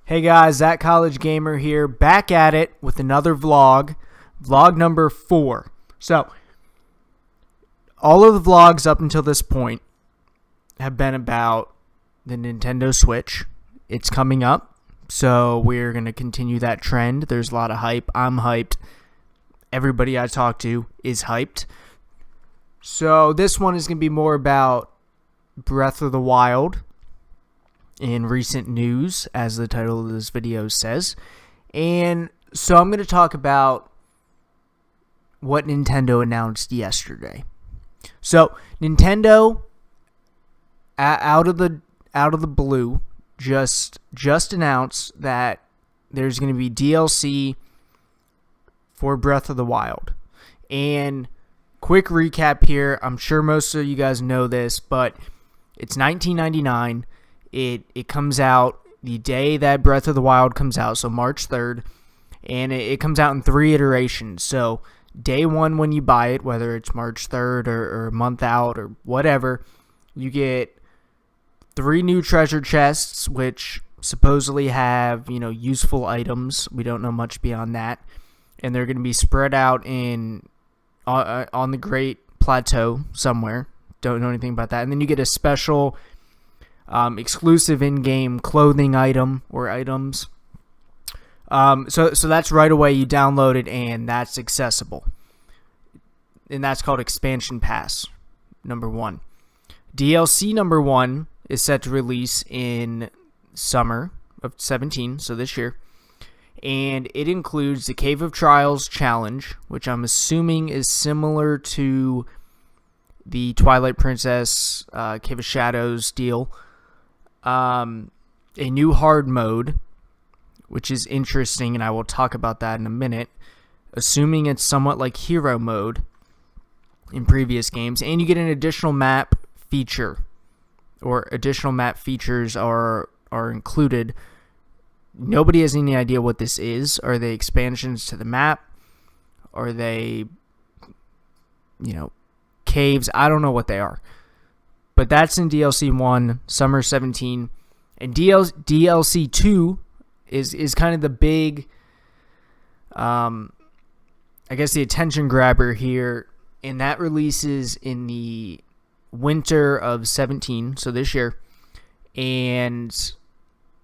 Hey guys, That College Gamer here, back at it with another vlog number 4. So, all of the vlogs up until this point have been about the Nintendo Switch. It's coming up, so we're going to continue that trend. There's a lot of hype. I'm hyped. Everybody I talk to is hyped. So, this one is going to be more about Breath of the Wild in recent news, as the title of this video says. And so I'm going to talk about what Nintendo announced yesterday. So Nintendo, out of the blue, just announced that there's going to be DLC for Breath of the Wild. And quick recap here, I'm sure most of you guys know this, but it's $19.99. It comes out the day that Breath of the Wild comes out, so March 3rd, and it comes out in 3 iterations. So day 1 when you buy it, whether it's March 3rd or a month out or whatever, you get 3 new treasure chests, which supposedly have, useful items. We don't know much beyond that. And they're going to be spread out on the Great Plateau somewhere. Don't know anything about that. And then you get a special exclusive in-game clothing item or items. So that's right away. You download it and that's accessible. And that's called Expansion Pass number 1. DLC number 1 is set to release in summer of 17, so this year. And it includes the Cave of Trials challenge, which I'm assuming is similar to the Twilight Princess Cave of Shadows deal. A new hard mode, which is interesting, and I will talk about that in a minute, assuming it's somewhat like hero mode in previous games. And you get an additional map feature, or additional map features are included. Nobody has any idea what this is. Are they expansions to the map? Are they, caves? I don't know what they are. But that's in DLC 1, Summer 17. And DLC 2 is kind of the big, I guess the attention grabber here. And that releases in the winter of 17, so this year. And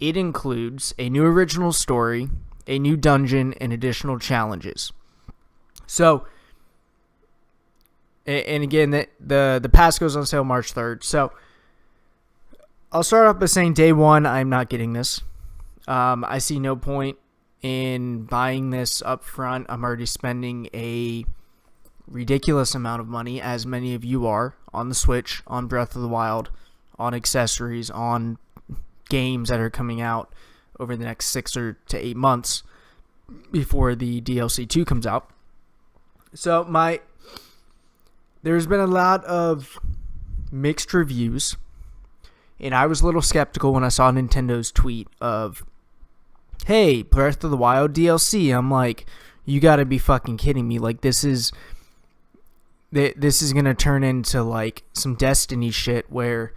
it includes a new original story, a new dungeon, and additional challenges. So, and again, the pass goes on sale March 3rd. So, I'll start off by saying day 1, I'm not getting this. I see no point in buying this up front. I'm already spending a ridiculous amount of money, as many of you are, on the Switch, on Breath of the Wild, on accessories, on games that are coming out over the next 6 to 8 months before the DLC 2 comes out. So, there's been a lot of mixed reviews, and I was a little skeptical when I saw Nintendo's tweet of, hey, Breath of the Wild DLC. I'm like, you gotta be fucking kidding me. Like, this is gonna turn into, like, some Destiny shit where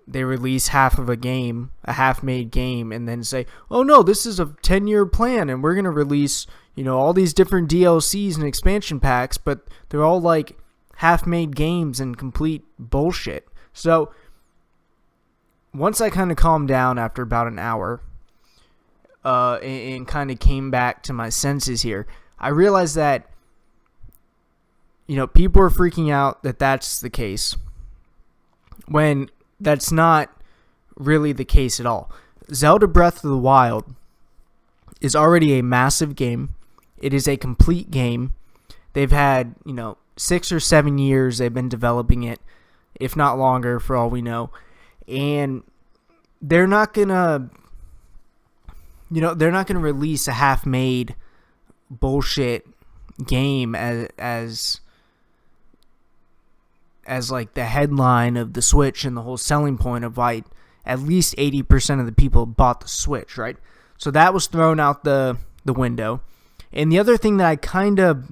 they release half of a game, a half-made game, and then say, oh no, this is a 10-year plan, and we're gonna release, all these different DLCs and expansion packs, but they're all, like, half-made games and complete bullshit. So, once I kind of calmed down after about an hour, and kind of came back to my senses here, I realized that, people are freaking out that that's the case, when that's not really the case at all. Zelda Breath of the Wild is already a massive game. It is a complete game. They've had, 6 or 7 years they've been developing it, if not longer, for all we know. And they're not gonna, release a half-made bullshit game as like the headline of the Switch and the whole selling point of why at least 80% of the people bought the Switch, right? So that was thrown out the window. And the other thing that I kind of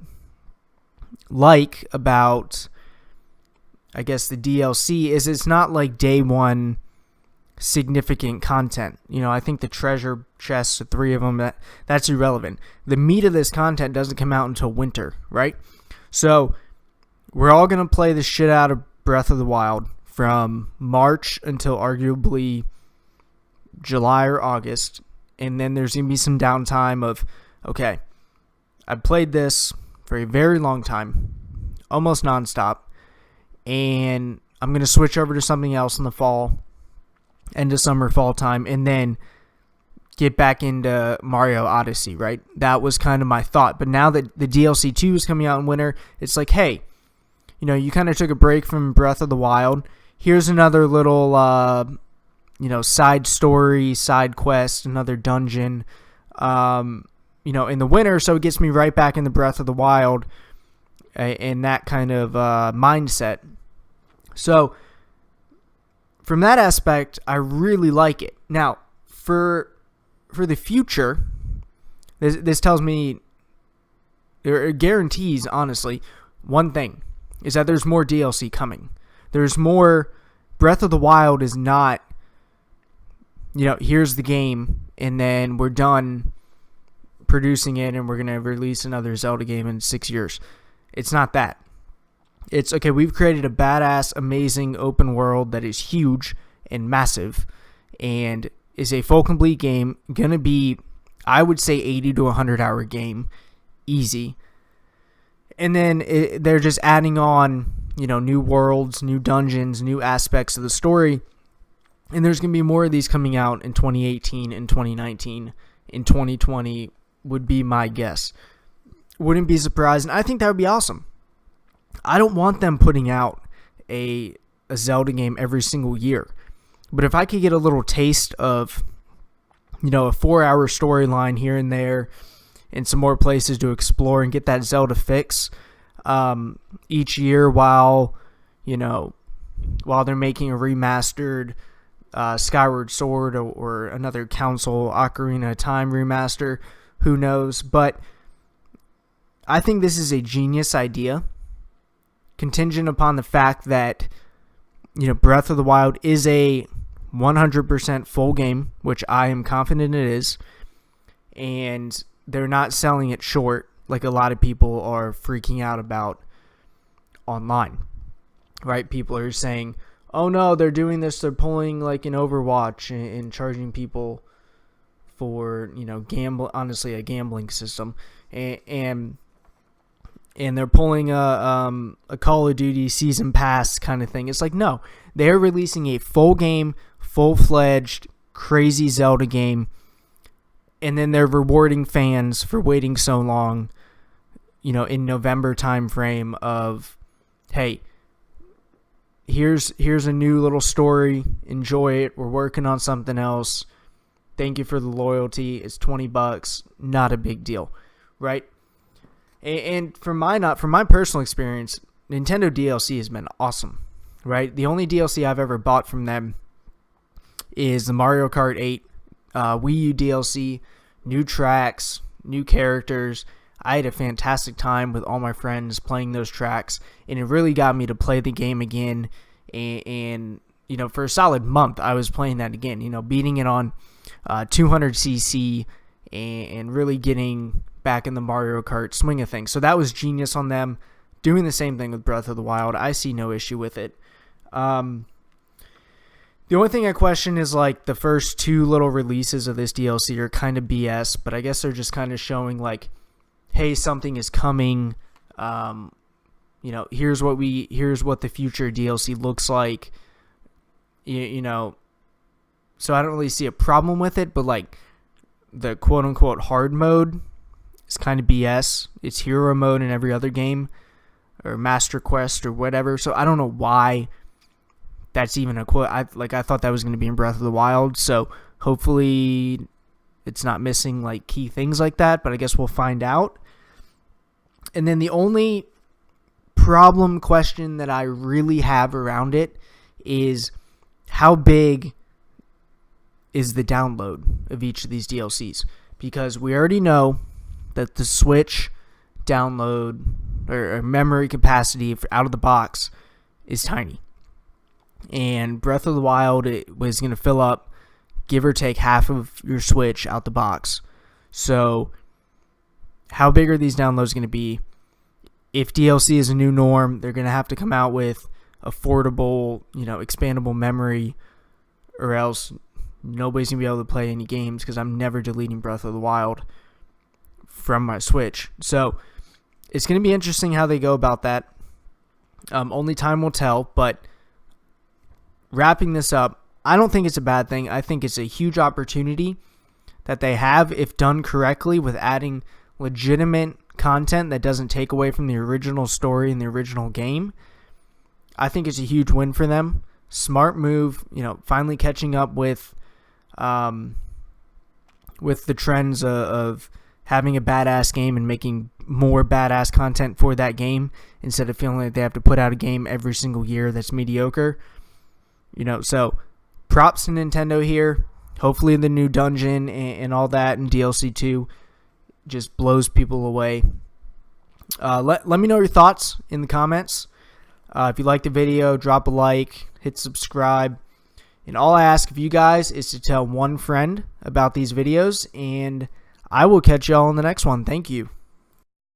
like about, I guess, the DLC is it's not like day 1 significant content. I think the treasure chests, the 3 of them, that's irrelevant. The meat of this content doesn't come out until winter, right? So we're all going to play the shit out of Breath of the Wild from March until arguably July or August. And then there's going to be some downtime of, okay, I played this for a very long time, almost nonstop, and I'm going to switch over to something else in the fall, end of summer, fall time, and then get back into Mario Odyssey, right? That was kind of my thought. But now that the DLC 2 is coming out in winter, it's like, hey, you kind of took a break from Breath of the Wild. Here's another little, side story, side quest, another dungeon, in the winter. So it gets me right back in the Breath of the Wild and that kind of mindset. So from that aspect, I really like it. Now, for the future, this tells me, or guarantees, honestly, one thing, is that there's more DLC coming. There's more. Breath of the Wild is not, here's the game, and then we're done producing it, and we're going to release another Zelda game in 6 years. It's not that. It's, okay, we've created a badass, amazing open world that is huge and massive, and is a full complete game. Going to be, I would say, 80 to 100 hour game. Easy. And then they're just adding on, new worlds, new dungeons, new aspects of the story. And there's going to be more of these coming out in 2018 and 2019. In 2020 would be my guess. Wouldn't be surprised. And I think that would be awesome. I don't want them putting out a Zelda game every single year. But if I could get a little taste of, a 4-hour storyline here and there, and some more places to explore, and get that Zelda fix each year while they're making a remastered Skyward Sword or another Council Ocarina of Time remaster, who knows? But I think this is a genius idea, contingent upon the fact that Breath of the Wild is a 100% full game, which I am confident it is, and they're not selling it short like a lot of people are freaking out about online, right? People are saying, oh no, they're doing this, they're pulling like an Overwatch and charging people for, honestly, a gambling system, and they're pulling a Call of Duty season pass kind of thing. It's like, no, they're releasing a full game, full-fledged, crazy Zelda game, and then they're rewarding fans for waiting so long, in November time frame of, hey, here's a new little story, enjoy it, we're working on something else, thank you for the loyalty, it's $20, not a big deal, right? And from my personal experience, Nintendo DLC has been awesome, right? The only DLC I've ever bought from them is the Mario Kart 8 Wii U DLC, new tracks, new characters. I had a fantastic time with all my friends playing those tracks, and it really got me to play the game again. And for a solid month, I was playing that again, beating it on 200cc and really getting back in the Mario Kart swing of things. So that was genius on them. Doing the same thing with Breath of the Wild, I see no issue with it. The only thing I question is like the first 2 little releases of this DLC are kind of BS, but I guess they're just kind of showing like, hey, something is coming. Here's what the future DLC looks like. So I don't really see a problem with it, but like the quote unquote hard mode is kind of BS. It's hero mode in every other game, or Master Quest or whatever. So I don't know why that's even a quote. I thought that was going to be in Breath of the Wild, so hopefully it's not missing like key things like that, but I guess we'll find out. And then the only problem question that I really have around it is how big is the download of each of these DLCs? Because we already know that the Switch download or memory capacity out of the box is tiny. and Breath of the Wild, it was going to fill up, give or take, half of your Switch out the box. So how big are these downloads going to be? If DLC is a new norm, they're going to have to come out with affordable, expandable memory, or else nobody's going to be able to play any games, because I'm never deleting Breath of the Wild from my Switch. So it's going to be interesting how they go about that. Only time will tell, but wrapping this up, I don't think it's a bad thing. I think it's a huge opportunity that they have, if done correctly, with adding legitimate content that doesn't take away from the original story and the original game. I think it's a huge win for them. Smart move, finally catching up with the trends of having a badass game and making more badass content for that game, instead of feeling like they have to put out a game every single year that's mediocre. So props to Nintendo here. Hopefully the new dungeon and all that, and DLC 2 just blows people away. Let me know your thoughts in the comments. If you liked the video, drop a like, hit subscribe. And all I ask of you guys is to tell one friend about these videos, and I will catch y'all in the next one. Thank you.